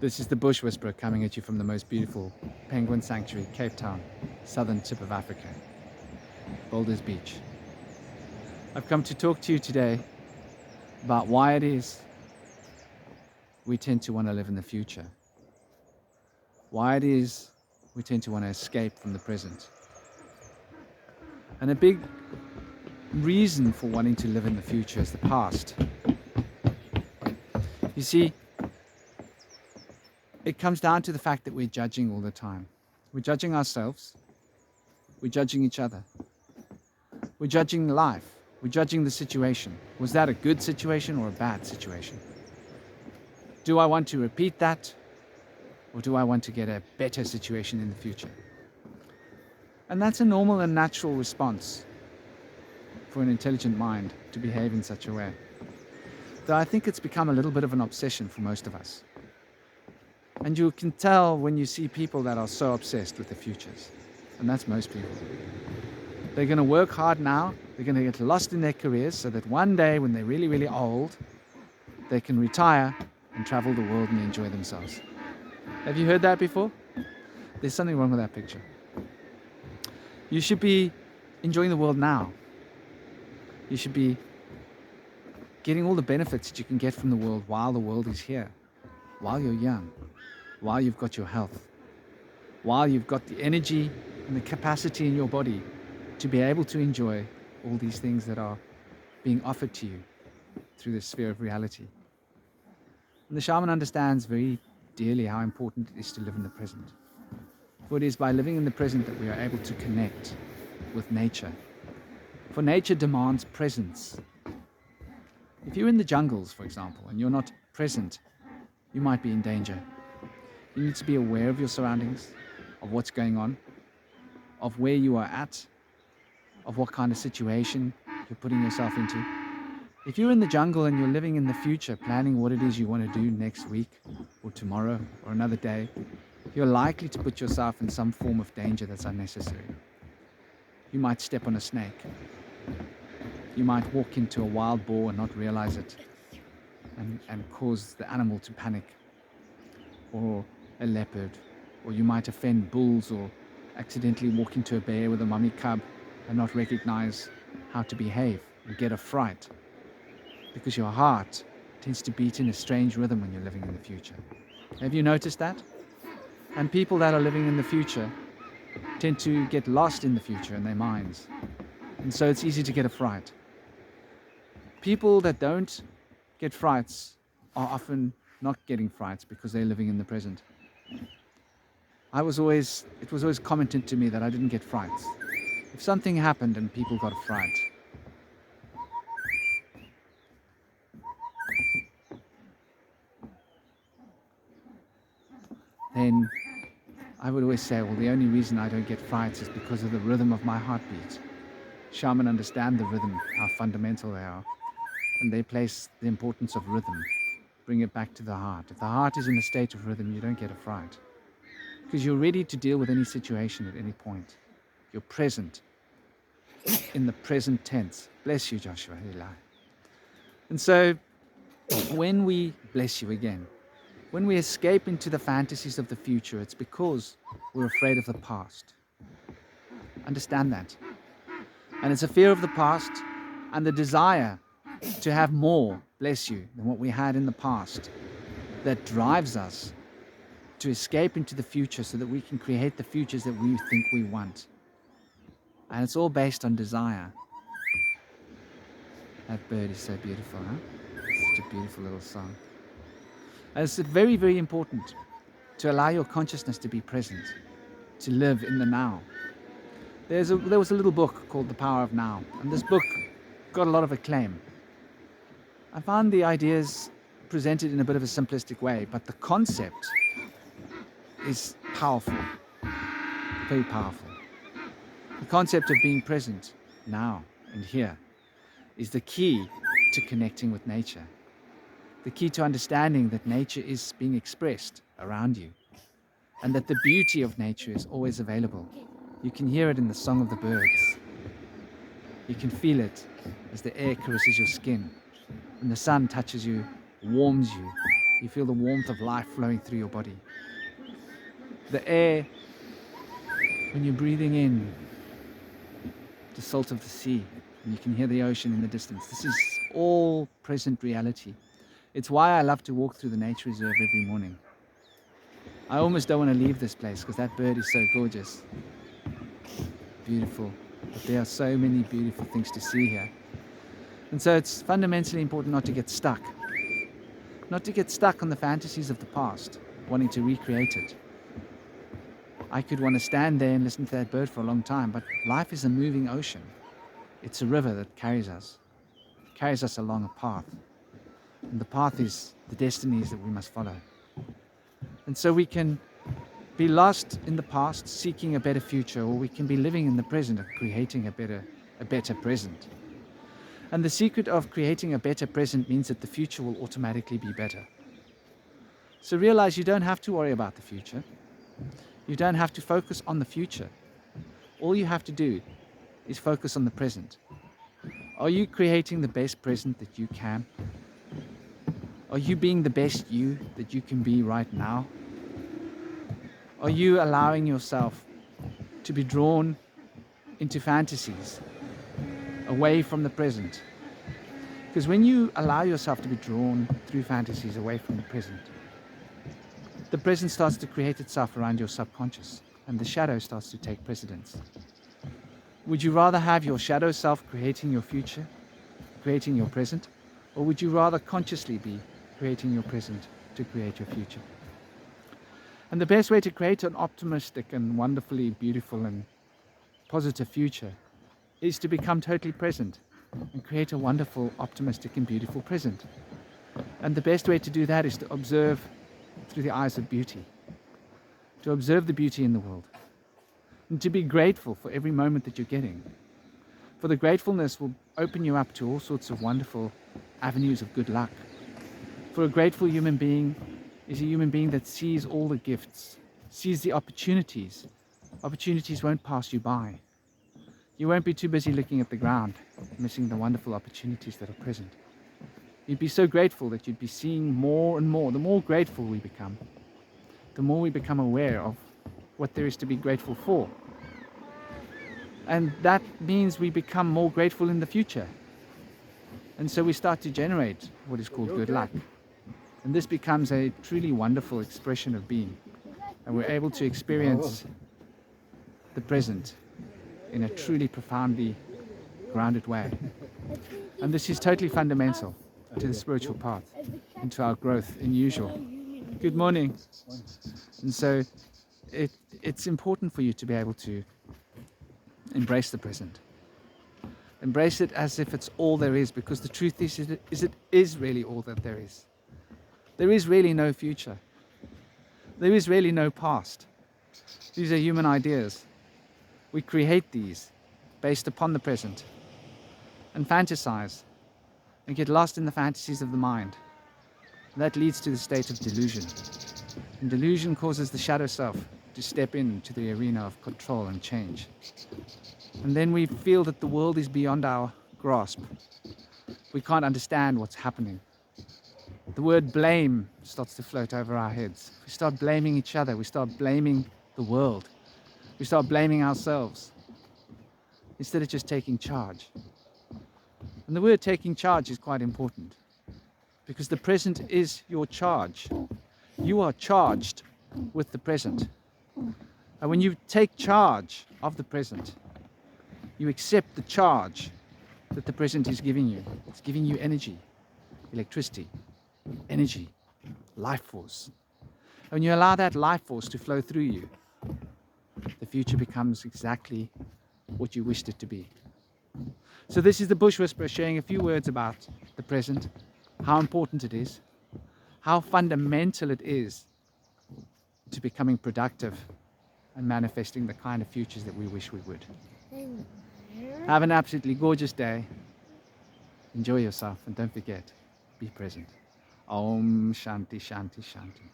This is the Bush Whisperer coming at you from the most beautiful penguin sanctuary, Cape Town, southern tip of Africa, Boulders Beach. I've come to talk to you today about why it is we tend to want to live in the future, why it is we tend to want to escape from the present. And a big reason for wanting to live in the future is the past. You see, it comes down to the fact that we're judging all the time. We're judging ourselves. We're judging each other. We're judging life. We're judging the situation. Was that a good situation or a bad situation? Do I want to repeat that? Or do I want to get a better situation in the future? And that's a normal and natural response for an intelligent mind to behave in such a way. Though I think it's become a little bit of an obsession for most of us. And you can tell when you see people that are so obsessed with the futures. And that's most people. They're going to work hard now. They're going to get lost in their careers so that one day when they're really, really old, they can retire and travel the world and enjoy themselves. Have you heard that before? There's something wrong with that picture. You should be enjoying the world now. You should be getting all the benefits that you can get from the world while the world is here, while you're young, while you've got your health, while you've got the energy and the capacity in your body to be able to enjoy all these things that are being offered to you through this sphere of reality. And the shaman understands very dearly how important it is to live in the present. For it is by living in the present that we are able to connect with nature. For nature demands presence. If you're in the jungles, for example, and you're not present, you might be in danger. You need to be aware of your surroundings, of what's going on, of where you are at, of what kind of situation you're putting yourself into. If you're in the jungle and you're living in the future, planning what it is you want to do next week or tomorrow or another day, you're likely to put yourself in some form of danger that's unnecessary. You might step on a snake. You might walk into a wild boar and not realize it and cause the animal to panic. Or a leopard. Or you might offend bulls or accidentally walk into a bear with a mummy cub and not recognize how to behave and get a fright. Because your heart tends to beat in a strange rhythm when you're living in the future. Have you noticed that? And people that are living in the future tend to get lost in the future in their minds. And so it's easy to get a fright. People that don't get frights are often not getting frights because they're living in the present. It was always commented to me that I didn't get frights. If something happened and people got a fright, then I would always say, well, the only reason I don't get frights is because of the rhythm of my heartbeat. Shaman understand the rhythm, how fundamental they are, and they place the importance of rhythm. Bring it back to the heart. If the heart is in a state of rhythm, you don't get a fright. Because you're ready to deal with any situation at any point. You're present. In the present tense. Bless you, Joshua. And so, when we, bless you again, when we escape into the fantasies of the future, it's because we're afraid of the past. Understand that. And it's a fear of the past and the desire to have more, bless you, than what we had in the past that drives us to escape into the future so that we can create the futures that we think we want. And it's all based on desire. That bird is so beautiful, huh? Such a beautiful little song. And it's very, very important to allow your consciousness to be present, to live in the now. There was a little book called The Power of Now, and this book got a lot of acclaim. I found the ideas presented in a bit of a simplistic way, but the concept is powerful, very powerful. The concept of being present now and here is the key to connecting with nature, the key to understanding that nature is being expressed around you, and that the beauty of nature is always available. You can hear it in the song of the birds. You can feel it as the air caresses your skin, and the sun touches you, warms you, You feel the warmth of life flowing through your body. The air, when you're breathing in, the salt of the sea, and you can hear the ocean in the distance. This is all present reality. It's why I love to walk through the nature reserve every morning. I almost don't want to leave this place because that bird is so gorgeous. Beautiful. But there are so many beautiful things to see here. And so it's fundamentally important not to get stuck. Not to get stuck on the fantasies of the past, wanting to recreate it. I could want to stand there and listen to that bird for a long time, but life is a moving ocean. It's a river that carries us along a path. And the path is the destinies that we must follow. And so we can be lost in the past, seeking a better future, or we can be living in the present and creating a better present. And the secret of creating a better present means that the future will automatically be better. So realize you don't have to worry about the future. You don't have to focus on the future. All you have to do is focus on the present. Are you creating the best present that you can? Are you being the best you that you can be right now? Are you allowing yourself to be drawn into fantasies away from the present? Because when you allow yourself to be drawn through fantasies away from the present starts to create itself around your subconscious, and the shadow starts to take precedence. Would you rather have your shadow self creating your future, creating your present, or would you rather consciously be creating your present to create your future? And the best way to create an optimistic and wonderfully beautiful and positive future is to become totally present and create a wonderful, optimistic and beautiful present. And the best way to do that is to observe through the eyes of beauty, to observe the beauty in the world, and to be grateful for every moment that you're getting. For the gratefulness will open you up to all sorts of wonderful avenues of good luck. For a grateful human being is a human being that sees all the gifts, sees the opportunities. Opportunities won't pass you by. You won't be too busy looking at the ground, missing the wonderful opportunities that are present. You'd be so grateful that you'd be seeing more and more. The more grateful we become, the more we become aware of what there is to be grateful for. And that means we become more grateful in the future. And so we start to generate what is called good luck. And this becomes a truly wonderful expression of being. And we're able to experience the present in a truly profoundly grounded way. And this is totally fundamental to the spiritual path and to our growth in usual. Good morning. And so it's important for you to be able to embrace the present. Embrace it as if it's all there is, because the truth is it is really all that there is. There is really no future. There is really no past. These are human ideas. We create these based upon the present and fantasize and get lost in the fantasies of the mind. That leads to the state of delusion. And delusion causes the shadow self to step into the arena of control and change. And then we feel that the world is beyond our grasp. We can't understand what's happening. The word blame starts to float over our heads. We start blaming each other. We start blaming the world. We start blaming ourselves instead of just taking charge. And the word taking charge is quite important, because the present is your charge. You are charged with the present. And when you take charge of the present, you accept the charge that the present is giving you. It's giving you energy, electricity, energy, life force. And when you allow that life force to flow through you, the future becomes exactly what you wished it to be. So this is the Bush Whisperer sharing a few words about the present, how important it is, how fundamental it is to becoming productive and manifesting the kind of futures that we wish we would. Have an absolutely gorgeous day. Enjoy yourself, and don't forget, be present. Om Shanti Shanti Shanti.